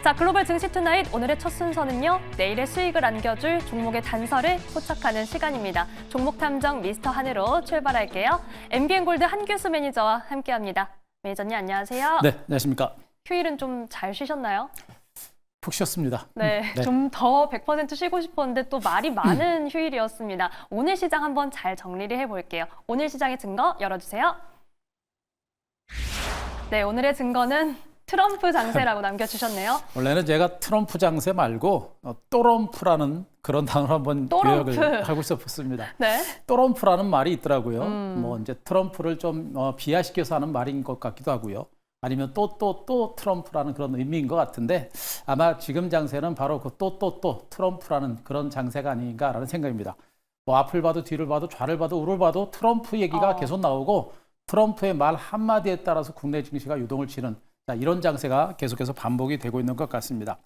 자, 글로벌 증시 투나잇 오늘의 첫 순서는요. 내일의 수익을 안겨줄 종목의 단서를 포착하는 시간입니다. 종목 탐정 미스터 한으로 출발할게요. MBN골드 한규수 매니저와 함께합니다. 매니저님 안녕하세요. 네, 안녕하십니까. 휴일은 좀 잘 쉬셨나요? 푹 쉬었습니다. 네, 네. 좀 더 100% 쉬고 싶었는데 또 말이 많은 휴일이었습니다. 오늘 시장 한번 잘 정리를 해볼게요. 오늘 시장의 증거 열어주세요. 네, 오늘의 증거는 트럼프 장세라고 남겨주셨네요. 원래는 제가 트럼프 장세 말고 또럼프라는 그런 단어를 한번 또럼프. 요약을 하고 싶었습니다. 네. 또럼프라는 말이 있더라고요. 뭐 이제 트럼프를 좀 비하시켜서 하는 말인 것 같기도 하고요. 아니면 또 트럼프라는 그런 의미인 것 같은데 아마 지금 장세는 바로 그 또 트럼프라는 그런 장세가 아닌가라는 생각입니다. 뭐 앞을 봐도 뒤를 봐도 좌를 봐도 우를 봐도 트럼프 얘기가 계속 나오고 트럼프의 말 한마디에 따라서 국내 증시가 유동을 치는 이런 장세가 계속해서 반복이 되고 있는 것 같습니다.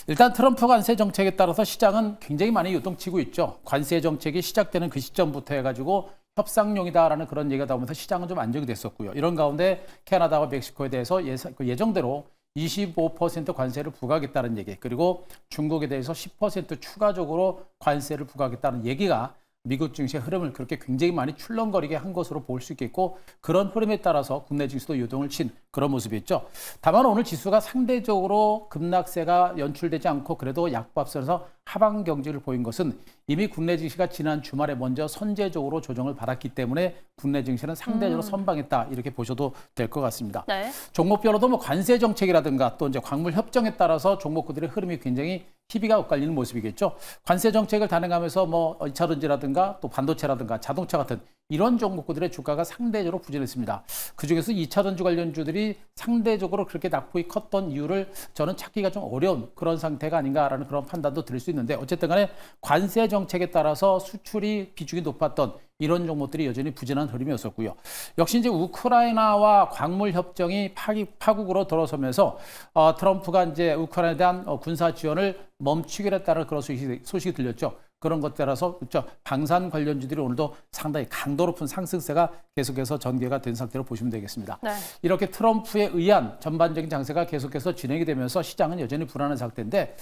일단 트럼프 관세 정책에 따라서 시장은 굉장히 많이 유동치고 있죠. 관세 정책이 시작되는 그 시점부터 해가지고 협상용이다라는 그런 얘기가 나오면서 시장은 좀 안정이 됐었고요. 이런 가운데 캐나다와 멕시코에 대해서 예정대로 25% 관세를 부과하겠다는 얘기, 그리고 중국에 대해서 10% 추가적으로 관세를 부과하겠다는 얘기가 미국 증시의 흐름을 그렇게 굉장히 많이 출렁거리게 한 것으로 볼 수 있겠고, 그런 흐름에 따라서 국내 증시도 유동을 친 그런 모습이었죠. 다만 오늘 지수가 상대적으로 급락세가 연출되지 않고 그래도 약밥선에서 하방 경직을 보인 것은 이미 국내 증시가 지난 주말에 먼저 선제적으로 조정을 받았기 때문에 국내 증시는 상대적으로 선방했다, 이렇게 보셔도 될 것 같습니다. 네. 종목별로도 뭐 관세 정책이라든가 또 이제 광물 협정에 따라서 종목들의 흐름이 굉장히 희비가 엇갈리는 모습이겠죠. 관세 정책을 단행하면서 뭐 2차전지라든가 또 반도체라든가 자동차 같은 이런 종목들의 주가가 상대적으로 부진했습니다. 그중에서 2차전지 관련주들이 상대적으로 그렇게 낙폭이 컸던 이유를 저는 찾기가 좀 어려운 그런 상태가 아닌가라는 그런 판단도 드릴 수 있는데, 어쨌든 간에 관세 정책에 따라서 수출이 비중이 높았던 이런 종목들이 여전히 부진한 흐름이었었고요. 역시 이제 우크라이나와 광물 협정이 파국으로 들어서면서 트럼프가 이제 우크라이나에 대한 군사 지원을 멈추기로 했다는 그런 소식이 들렸죠. 그런 것 따라서 방산 관련주들이 오늘도 상당히 강도 높은 상승세가 계속해서 전개가 된 상태로 보시면 되겠습니다. 네. 이렇게 트럼프에 의한 전반적인 장세가 계속해서 진행이 되면서 시장은 여전히 불안한 상태인데,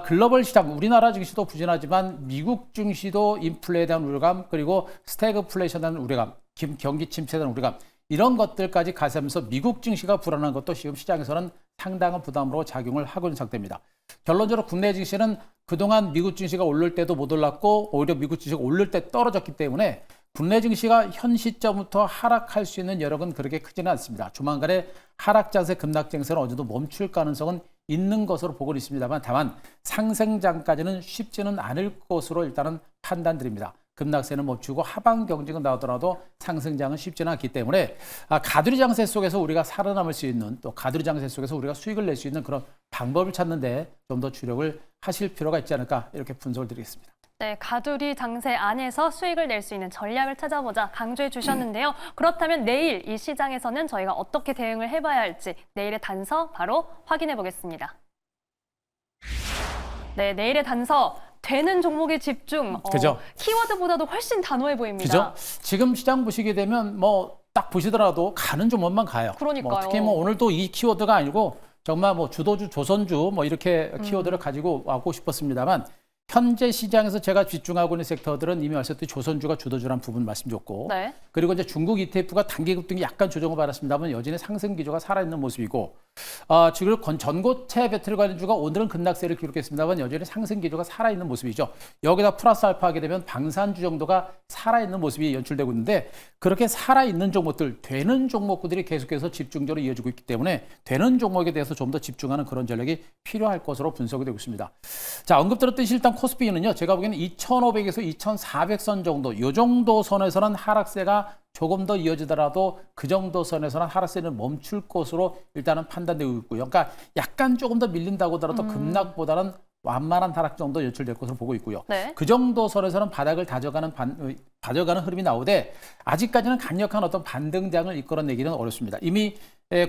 글로벌 시장, 우리나라 증시도 부진하지만 미국 증시도 인플레에 대한 우려감, 그리고 스태그플레이션에 대한 우려감, 경기 침체에 대한 우려감, 이런 것들까지 가세하면서 미국 증시가 불안한 것도 지금 시장에서는 상당한 부담으로 작용을 하고 있는 상태입니다. 결론적으로 국내 증시는 그동안 미국 증시가 오를 때도 못 올랐고 오히려 미국 증시가 오를 때 떨어졌기 때문에 국내 증시가 현 시점부터 하락할 수 있는 여력은 그렇게 크지는 않습니다. 조만간에 하락 장세, 급락 장세는 어느 정도 멈출 가능성은 있는 것으로 보고 있습니다만, 다만 상승장까지는 쉽지는 않을 것으로 일단은 판단드립니다. 급락세는 멈추고 하방 경직은 나오더라도 상승장은 쉽지는 않기 때문에 가두리 장세 속에서 우리가 살아남을 수 있는, 또 가두리 장세 속에서 우리가 수익을 낼 수 있는 그런 방법을 찾는데 좀 더 주력을 하실 필요가 있지 않을까, 이렇게 분석을 드리겠습니다. 네, 가두리 장세 안에서 수익을 낼 수 있는 전략을 찾아보자 강조해 주셨는데요. 그렇다면 내일 이 시장에서는 저희가 어떻게 대응을 해봐야 할지 내일의 단서 바로 확인해 보겠습니다. 네, 내일의 단서. 되는 종목에 집중. 그죠? 키워드보다도 훨씬 단호해 보입니다. 그죠? 지금 시장 보시게 되면 뭐 딱 보시더라도 가는 종목만 가요. 그러니까요. 특히 뭐 오늘도 이 키워드가 아니고 정말 뭐 주도주, 조선주 뭐 이렇게 키워드를 가지고 와고 싶었습니다만, 현재 시장에서 제가 집중하고 있는 섹터들은 이미 말씀드린 조선주가 주도주라는 부분 말씀드렸고, 네. 그리고 이제 중국 ETF가 단기 급등이 약간 조정을 받았습니다만 여전히 상승 기조가 살아있는 모습이고, 지금 전고체 배터리 관련주가 오늘은 급락세를 기록했습니다만 여전히 상승 기조가 살아있는 모습이죠. 여기다 플러스 알파 하게 되면 방산주 정도가 살아있는 모습이 연출되고 있는데, 그렇게 살아있는 종목들, 되는 종목들이 계속해서 집중적으로 이어지고 있기 때문에 되는 종목에 대해서 좀 더 집중하는 그런 전략이 필요할 것으로 분석이 되고 있습니다. 자, 언급 들었듯이 일단 코스피는요, 제가 보기에는 2,500에서 2,400선 정도, 이 정도 선에서는 하락세가 조금 더 이어지더라도 그 정도 선에서는 하락세는 멈출 것으로 일단은 판단되고 있고요. 그러니까 약간 조금 더 밀린다고 하더라도 급락보다는 완만한 하락 정도 연출될 것으로 보고 있고요. 네. 그 정도 선에서는 바닥을 다져가는 가져가는 흐름이 나오되 아직까지는 강력한 어떤 반등장을 이끌어내기는 어렵습니다. 이미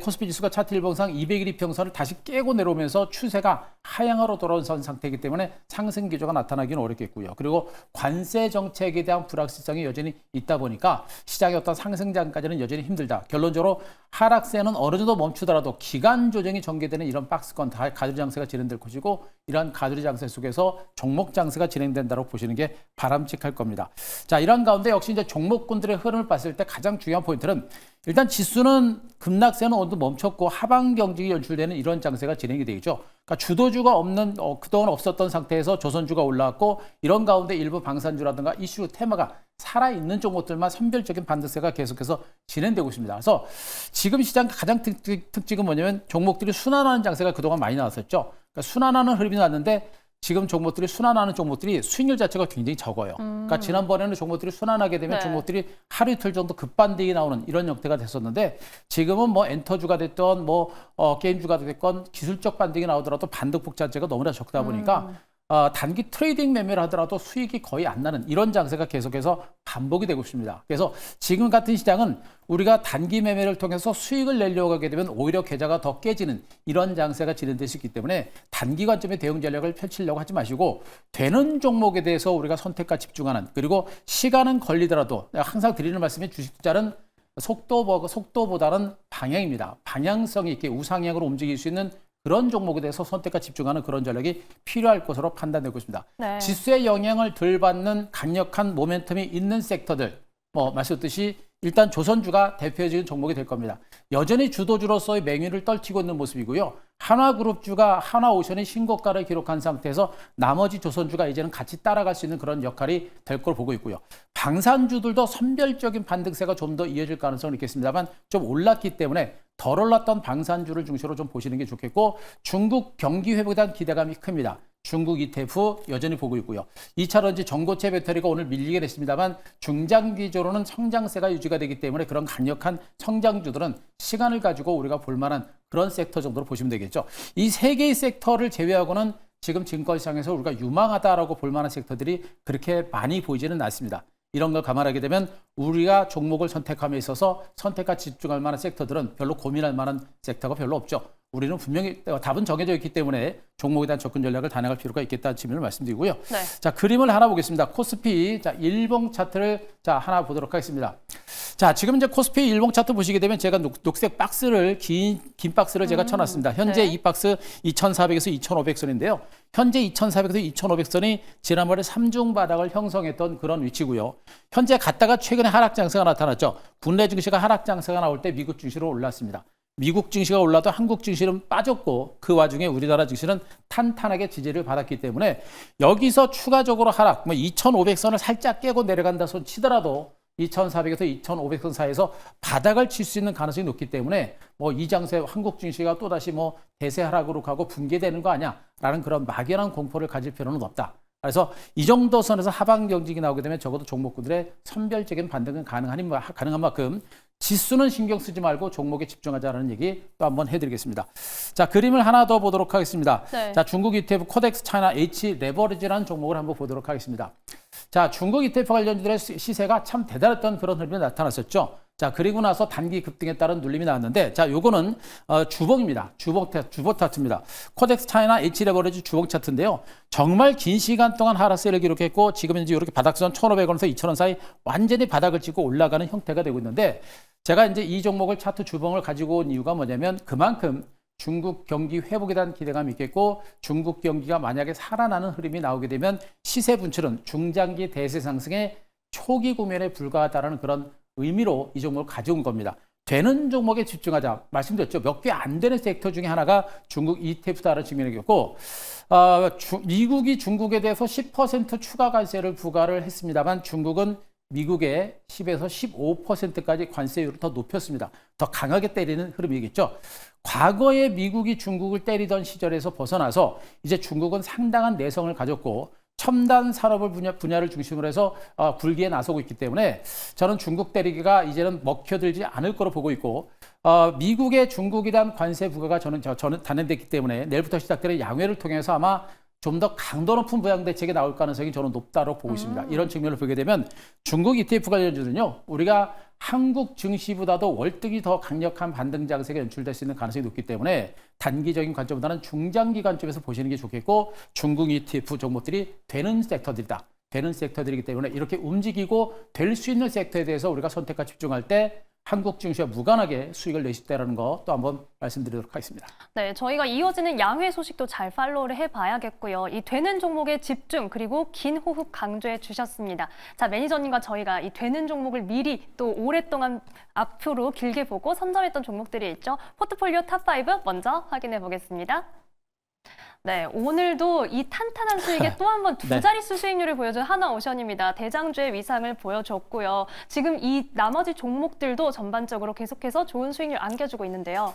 코스피 지수가 차트 일봉상 200일 이평선을 다시 깨고 내려오면서 추세가 하향으로 돌아온 상태이기 때문에 상승 기조가 나타나기는 어렵겠고요. 그리고 관세 정책에 대한 불확실성이 여전히 있다 보니까 시장의 어떤 상승장까지는 여전히 힘들다. 결론적으로 하락세는 어느 정도 멈추더라도 기간 조정이 전개되는 이런 박스권 가두리 장세가 진행될 것이고 이러한 가두리 장세 속에서 종목 장세가 진행된다고 보시는 게 바람직할 겁니다. 자, 이런 가운데 역시 이제 종목군들의 흐름을 봤을 때 가장 중요한 포인트는 일단 지수는 급락세는 어느 정도 멈췄고 하방 경직이 연출되는 이런 장세가 진행이 되겠죠. 그러니까 주도주가 없는 그동안 없었던 상태에서 조선주가 올라왔고 이런 가운데 일부 방산주라든가 이슈 테마가 살아있는 종목들만 선별적인 반등세가 계속해서 진행되고 있습니다. 그래서 지금 시장 가장 특징은 뭐냐면 종목들이 순환하는 장세가 그동안 많이 나왔었죠. 그러니까 순환하는 흐름이 나왔는데 지금 종목들이 순환하는 종목들이 수익률 자체가 굉장히 적어요. 그러니까 지난번에는 종목들이 순환하게 되면 네. 종목들이 하루 이틀 정도 급반등이 나오는 이런 형태가 됐었는데 지금은 뭐 엔터주가 됐던 게임주가 됐건 기술적 반등이 나오더라도 반등폭 자체가 너무나 적다 보니까 단기 트레이딩 매매를 하더라도 수익이 거의 안 나는 이런 장세가 계속해서 반복이 되고 있습니다. 그래서 지금 같은 시장은 우리가 단기 매매를 통해서 수익을 내려고 하게 되면 오히려 계좌가 더 깨지는 이런 장세가 진행될 수 있기 때문에 단기 관점의 대응 전략을 펼치려고 하지 마시고 되는 종목에 대해서 우리가 선택과 집중하는 그리고 시간은 걸리더라도 내가 항상 드리는 말씀이 주식 투자는 속도보다는 방향입니다. 방향성이 있게 우상향으로 움직일 수 있는 그런 종목에 대해서 선택과 집중하는 그런 전략이 필요할 것으로 판단되고 있습니다. 네. 지수의 영향을 덜 받는 강력한 모멘텀이 있는 섹터들, 말씀드렸듯이 일단 조선주가 대표적인 종목이 될 겁니다. 여전히 주도주로서의 맹위를 떨치고 있는 모습이고요. 하나그룹주가 하나오션이 신고가를 기록한 상태에서 나머지 조선주가 이제는 같이 따라갈 수 있는 그런 역할이 될 걸 보고 있고요. 방산주들도 선별적인 반등세가 좀 더 이어질 가능성은 있겠습니다만 좀 올랐기 때문에 덜 올랐던 방산주를 중심으로 좀 보시는 게 좋겠고 중국 경기 회복에 대한 기대감이 큽니다. 중국 ETF 여전히 보고 있고요. 2차전지 전고체 배터리가 오늘 밀리게 됐습니다만 중장기적으로는 성장세가 유지가 되기 때문에 그런 강력한 성장주들은 시간을 가지고 우리가 볼만한 그런 섹터 정도로 보시면 되겠죠. 이 세 개의 섹터를 제외하고는 지금 증권시장에서 우리가 유망하다라고 볼만한 섹터들이 그렇게 많이 보이지는 않습니다. 이런 걸 감안하게 되면 우리가 종목을 선택함에 있어서 선택과 집중할 만한 섹터들은 별로 고민할 만한 섹터가 별로 없죠. 우리는 분명히 답은 정해져 있기 때문에 종목에 대한 접근 전략을 단행할 필요가 있겠다는 측면을 말씀드리고요. 네. 자, 그림을 하나 보겠습니다. 코스피 일봉 차트를 하나 보도록 하겠습니다. 자, 지금 이제 코스피 일봉 차트 보시게 되면 제가 녹색 박스를 긴 박스를 제가 쳐놨습니다. 현재 네. 이 박스 2,400에서 2,500선인데요. 현재 2,400에서 2,500선이 지난번에 3중 바닥을 형성했던 그런 위치고요. 현재 갔다가 최근에 하락 장세가 나타났죠. 국내 증시가 하락 장세가 나올 때 미국 증시로 올랐습니다. 미국 증시가 올라도 한국 증시는 빠졌고 그 와중에 우리나라 증시는 탄탄하게 지지를 받았기 때문에 여기서 추가적으로 하락, 2,500선을 살짝 깨고 내려간다 손 치더라도 2,400에서 2,500선 사이에서 바닥을 칠 수 있는 가능성이 높기 때문에 이 장세 한국 증시가 또다시 대세 하락으로 가고 붕괴되는 거 아니야라는 그런 막연한 공포를 가질 필요는 없다. 그래서 이 정도 선에서 하방 경직이 나오게 되면 적어도 종목군들의 선별적인 반등은 가능한 만큼 지수는 신경 쓰지 말고 종목에 집중하자라는 얘기 또 한번 해드리겠습니다. 자, 그림을 하나 더 보도록 하겠습니다. 네. 자, 중국 ETF 코덱스 차이나 H 레버리지라는 종목을 한번 보도록 하겠습니다. 자, 중국 ETF 관련주들의 시세가 참 대단했던 그런 흐름이 나타났었죠. 자, 그리고 나서 단기 급등에 따른 눌림이 나왔는데, 자, 요거는 주봉입니다. 주봉 차트입니다. 코덱스 차이나 H 레버리지 주봉 차트인데요. 정말 긴 시간 동안 하락세를 기록했고, 지금 이제 이렇게 바닥선 1,500원에서 2,000원 사이 완전히 바닥을 찍고 올라가는 형태가 되고 있는데, 제가 이제 이 종목을 차트 주봉을 가지고 온 이유가 뭐냐면 그만큼 중국 경기 회복에 대한 기대감이 있겠고 중국 경기가 만약에 살아나는 흐름이 나오게 되면 시세 분출은 중장기 대세 상승의 초기 구면에 불과하다는 그런 의미로 이 종목을 가져온 겁니다. 되는 종목에 집중하자 말씀드렸죠. 몇 개 안 되는 섹터 중에 하나가 중국 ETF다라는 측면이었고 미국이 중국에 대해서 10% 추가 관세를 부과를 했습니다만 중국은 미국의 10에서 15%까지 관세율을 더 높였습니다. 더 강하게 때리는 흐름이겠죠. 과거에 미국이 중국을 때리던 시절에서 벗어나서 이제 중국은 상당한 내성을 가졌고 첨단 산업을 분야를 중심으로 해서 굴기에 나서고 있기 때문에 저는 중국 때리기가 이제는 먹혀들지 않을 거로 보고 있고 미국의 중국에 대한 관세 부과가 저는 단행됐기 때문에 내일부터 시작되는 양회를 통해서 아마 좀 더 강도 높은 부양 대책이 나올 가능성이 저는 높다고 보고 있습니다. 이런 측면을 보게 되면 중국 ETF 관련주는요, 우리가 한국 증시보다도 월등히 더 강력한 반등 장세가 연출될 수 있는 가능성이 높기 때문에 단기적인 관점보다는 중장기 관점에서 보시는 게 좋겠고, 중국 ETF 종목들이 되는 섹터들이다. 되는 섹터들이기 때문에 이렇게 움직이고 될 수 있는 섹터에 대해서 우리가 선택과 집중할 때 한국 증시와 무관하게 수익을 낼 수 있다는 거 또 한번 말씀드리도록 하겠습니다. 네, 저희가 이어지는 양회 소식도 잘 팔로우를 해봐야겠고요. 이 되는 종목에 집중 그리고 긴 호흡 강조해 주셨습니다. 자, 매니저님과 저희가 이 되는 종목을 미리 또 오랫동안 앞으로 길게 보고 선점했던 종목들이 있죠. 포트폴리오 탑5 먼저 확인해 보겠습니다. 네, 오늘도 이 탄탄한 수익에 또 한 번 두 네. 자릿수 수익률을 보여준 하나오션입니다. 대장주의 위상을 보여줬고요. 지금 이 나머지 종목들도 전반적으로 계속해서 좋은 수익률 안겨주고 있는데요.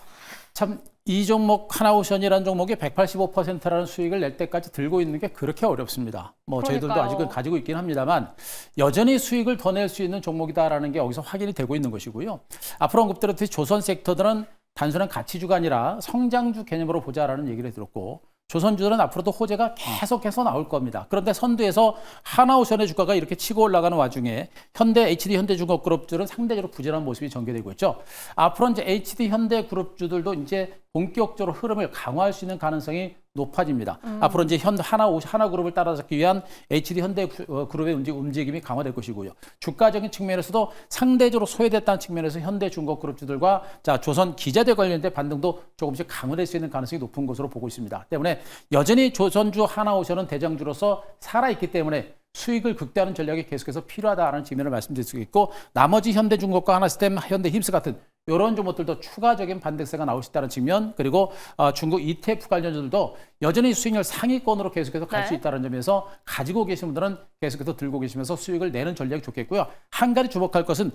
참 이 종목 하나오션이라는 종목이 185%라는 수익을 낼 때까지 들고 있는 게 그렇게 어렵습니다. 뭐 저희들도 그러니까요. 아직은 가지고 있긴 합니다만 여전히 수익을 더 낼 수 있는 종목이다라는 게 여기서 확인이 되고 있는 것이고요. 앞으로 언급드렸듯이 조선 섹터들은 단순한 가치주가 아니라 성장주 개념으로 보자라는 얘기를 들었고, 조선주들은 앞으로도 호재가 계속해서 나올 겁니다. 그런데 선두에서 하나오션의 주가가 이렇게 치고 올라가는 와중에 HD 현대중공업그룹주들은 상대적으로 부진한 모습이 전개되고 있죠. 앞으로 이제 HD 현대그룹주들도 이제 본격적으로 흐름을 강화할 수 있는 가능성이 높아집니다. 앞으로 이제 하나그룹을 따라잡기 위한 HD 현대그룹의 움직임이 강화될 것이고요. 주가적인 측면에서도 상대적으로 소외됐다는 측면에서 현대중공업그룹주들과 조선 기자재 관련된 반등도 조금씩 강화될 수 있는 가능성이 높은 것으로 보고 있습니다. 때문에 여전히 조선주 하나오션은 대장주로서 살아있기 때문에 수익을 극대화하는 전략이 계속해서 필요하다는 측면을 말씀드릴 수 있고, 나머지 현대중공업과 하나시스템, 현대힘스 같은 이런 종목들도 추가적인 반등세가 나올 수 있다는 측면, 그리고 중국 ETF 관련주들도 여전히 수익률 상위권으로 계속해서 갈 수 있다는 점에서 가지고 계신 분들은 계속해서 들고 계시면서 수익을 내는 전략이 좋겠고요. 한 가지 주목할 것은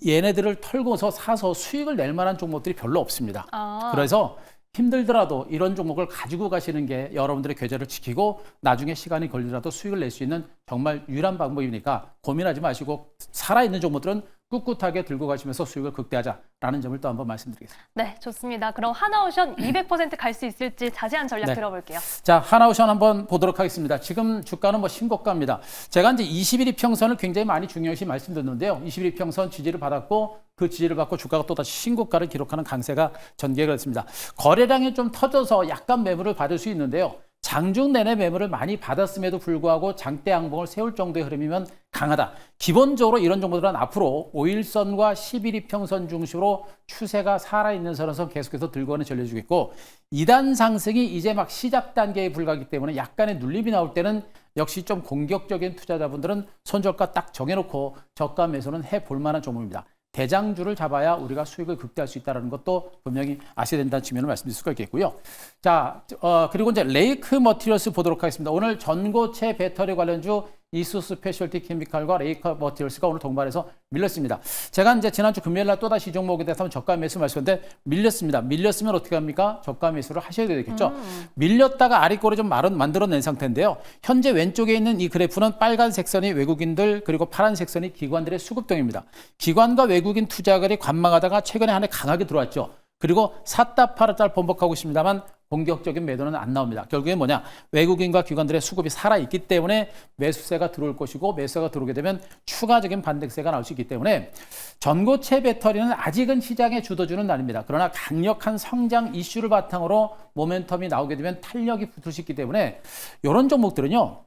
얘네들을 털고서 사서 수익을 낼 만한 종목들이 별로 없습니다. 그래서 힘들더라도 이런 종목을 가지고 가시는 게 여러분들의 계좌를 지키고 나중에 시간이 걸리더라도 수익을 낼 수 있는 정말 유일한 방법이니까 고민하지 마시고 살아있는 종목들은 꿋꿋하게 들고 가시면서 수익을 극대화하자라는 점을 또 한번 말씀드리겠습니다. 네, 좋습니다. 그럼 하나오션 200% 갈 수 있을지 자세한 전략 들어볼게요. 자, 하나오션 한번 보도록 하겠습니다. 지금 주가는 뭐 신고가입니다. 제가 이제 21 이평선을 굉장히 많이 중요시 말씀드렸는데요. 21 이평선 지지를 받았고 그 지지를 받고 주가가 또다시 신고가를 기록하는 강세가 전개가 됐습니다. 거래량이 좀 터져서 약간 매물을 받을 수 있는데요. 장중 내내 매물을 많이 받았음에도 불구하고 장대 양봉을 세울 정도의 흐름이면 강하다. 기본적으로 이런 종목들은 앞으로 5일선과 11이평선 중심으로 추세가 살아있는 선에서 계속해서 들고 가는 전략을 주겠고, 2단 상승이 이제 막 시작 단계에 불과하기 때문에 약간의 눌림이 나올 때는 역시 좀 공격적인 투자자분들은 손절가 딱 정해놓고 저가 매수는 해볼 만한 종목입니다. 대장주를 잡아야 우리가 수익을 극대화할 수 있다는 것도 분명히 아셔야 된다는 측면을 말씀드릴 수가 있겠고요. 자, 그리고 이제 레이크 머티리얼스 보도록 하겠습니다. 오늘 전고체 배터리 관련주 이수 스페셜티 케미칼과 레이크 머티리얼스가 오늘 동반해서 밀렸습니다. 제가 이제 지난주 금요일 날 또다시 이 종목에 대해서 한번 저가 매수 말씀드렸는데 밀렸습니다. 밀렸으면 어떻게 합니까? 저가 매수를 하셔야 되겠죠. 밀렸다가 아랫골을 좀 만들어낸 상태인데요. 현재 왼쪽에 있는 이 그래프는 빨간색 선이 외국인들, 그리고 파란색 선이 기관들의 수급동입니다. 기관과 외국인 투자가들이 관망하다가 최근에 한 해 강하게 들어왔죠. 그리고 샀다 팔았다를 번복하고 있습니다만 본격적인 매도는 안 나옵니다. 결국엔 뭐냐? 외국인과 기관들의 수급이 살아있기 때문에 매수세가 들어올 것이고, 매수세가 들어오게 되면 추가적인 반등세가 나올 수 있기 때문에 전고체 배터리는 아직은 시장의 주도주는 아닙니다. 그러나 강력한 성장 이슈를 바탕으로 모멘텀이 나오게 되면 탄력이 붙을 수 있기 때문에 이런 종목들은요,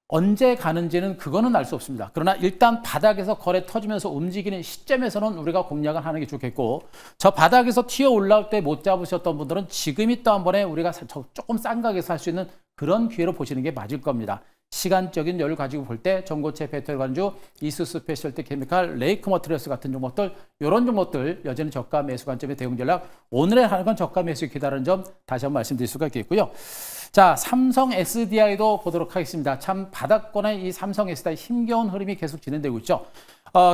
언제 가는지는 그거는 알 수 없습니다. 그러나 일단 바닥에서 거래 터지면서 움직이는 시점에서는 우리가 공략을 하는 게 좋겠고, 저 바닥에서 튀어 올라올 때 못 잡으셨던 분들은 지금이 또 한 번에 우리가 조금 싼 가격에서 할 수 있는 그런 기회로 보시는 게 맞을 겁니다. 시간적인 여유를 가지고 볼 때 전고체 배터리 관주, 이수 스페셜티 케미칼, 레이크 머티리얼스 같은 종목들, 이런 종목들 여전히 저가 매수 관점의 대응 전략, 오늘의 하는 건 저가 매수 기다라는 점 다시 한번 말씀드릴 수가 있겠고요. 자, 삼성 SDI도 보도록 하겠습니다. 참 바닥권의 이 삼성 SDI 힘겨운 흐름이 계속 진행되고 있죠.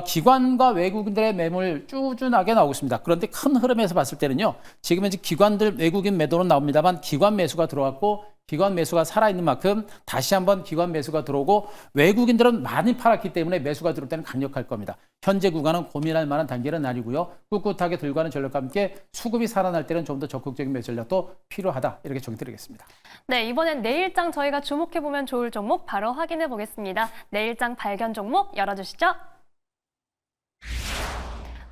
기관과 외국인들의 매물 꾸준하게 나오고 있습니다. 그런데 큰 흐름에서 봤을 때는요, 지금 현재 기관들 외국인 매도는 나옵니다만 기관 매수가 들어왔고 기관 매수가 살아있는 만큼 다시 한번 기관 매수가 들어오고 외국인들은 많이 팔았기 때문에 매수가 들어올 때는 강력할 겁니다. 현재 구간은 고민할 만한 단계는 아니고요. 꿋꿋하게 들고 가는 전략과 함께 수급이 살아날 때는 좀 더 적극적인 매수 전략도 필요하다. 이렇게 정리드리겠습니다. 네, 이번엔 내일장 저희가 주목해보면 좋을 종목 바로 확인해 보겠습니다. 내일장 발견 종목 열어주시죠.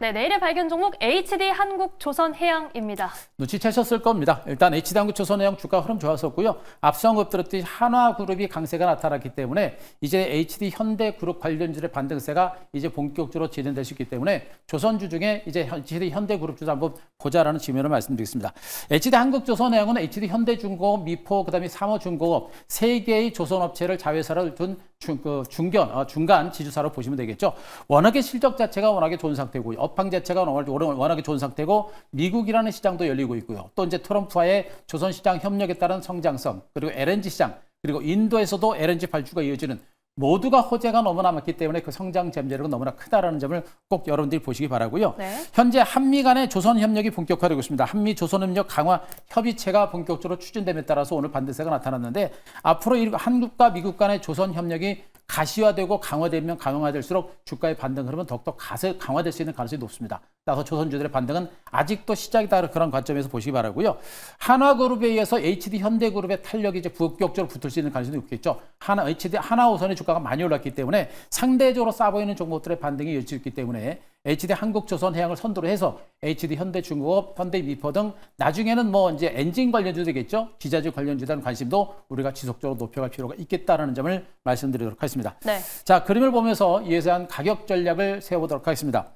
네, 내일의 발견 종목 HD 한국조선해양입니다. 눈치채셨을 겁니다. 일단 HD 한국조선해양 주가 흐름 좋았었고요. 앞서 언급드렸듯이 한화그룹이 강세가 나타났기 때문에 이제 HD 현대그룹 관련주의 반등세가 이제 본격적으로 진행될 수 있기 때문에 조선주 중에 이제 HD 현대그룹주도 한번 보자라는 측면을 말씀드리겠습니다. HD 한국조선해양은 HD 현대중공업, 미포, 그다음에 삼호중공업 세 개의 조선업체를 자회사를 둔 중간 지주사로 보시면 되겠죠. 워낙에 실적 자체가 워낙에 좋은 상태고요. 업황 자체가 워낙에 좋은 상태고 미국이라는 시장도 열리고 있고요. 또 이제 트럼프와의 조선 시장 협력에 따른 성장성, 그리고 LNG 시장, 그리고 인도에서도 LNG 발주가 이어지는 모두가 호재가 너무나 많기 때문에 그 성장 잠재력은 너무나 크다라는 점을 꼭 여러분들이 보시기 바라고요. 네. 현재 한미 간의 조선 협력이 본격화되고 있습니다. 한미 조선 협력 강화 협의체가 본격적으로 추진됨에 따라서 오늘 반등세가 나타났는데 앞으로 한국과 미국 간의 조선 협력이 가시화되고 강화되면 강화될수록 주가의 반등 흐름은 더욱더 강화될 수 있는 가능성이 높습니다. 따라서 조선주들의 반등은 아직도 시작이다 그런 관점에서 보시기 바라고요. 한화그룹에 의해서 HD 현대그룹의 탄력이 이제 본격적으로 붙을 수 있는 가능성이 높겠죠. 하나우선의 주가가 많이 올랐기 때문에 상대적으로 싸 보이는 종목들의 반등이 이어질 수 있기 때문에 HD 한국조선해양을 선두로 해서 HD 현대중공업, 현대미포 등 나중에는 뭐 이제 엔진 관련주 되겠죠. 기자재 관련주에 대한 관심도 우리가 지속적으로 높여갈 필요가 있겠다라는 점을 말씀드리도록 하겠습니다. 네. 자, 그림을 보면서 이에 대한 가격 전략을 세워보도록 하겠습니다.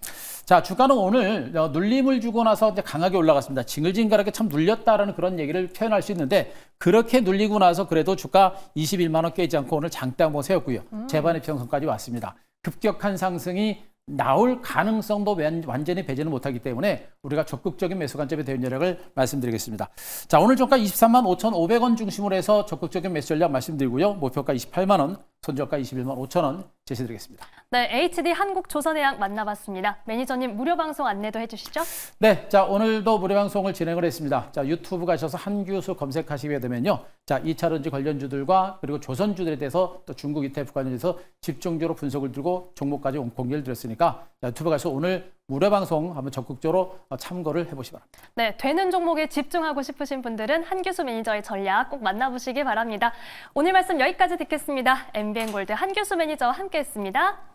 자, 주가는 오늘 눌림을 주고 나서 이제 강하게 올라갔습니다. 징글징글하게 참 눌렸다라는 그런 얘기를 표현할 수 있는데 그렇게 눌리고 나서 그래도 주가 21만 원 깨지 않고 오늘 장대 한번 세웠고요. 재반의 평선까지 왔습니다. 급격한 상승이 나올 가능성도 완전히 배제는 못하기 때문에 우리가 적극적인 매수 관점의 대응 전략을 말씀드리겠습니다. 자, 오늘 종가 23만 5,500원 중심으로 해서 적극적인 매수 전략 말씀드리고요. 목표가 28만 원, 손절가 21만 5천 원 제시드리겠습니다. 네, HD 한국조선해양 만나봤습니다. 매니저님 무료 방송 안내도 해주시죠. 네, 자, 오늘도 무료 방송을 진행을 했습니다. 자, 유튜브 가셔서 한규수 검색하시게 되면요. 자, 2차전지 관련주들과 그리고 조선주들에 대해서 또 중국 ETF 관련해서 집중적으로 분석을 들고 종목까지 공개를 드렸으니까 유튜브 가서 오늘 무료 방송 한번 적극적으로 참고를 해보시기 바랍니다. 네, 되는 종목에 집중하고 싶으신 분들은 한규수 매니저의 전략 꼭 만나보시기 바랍니다. 오늘 말씀 여기까지 듣겠습니다. MBN골드 한규수 매니저와 함께했습니다.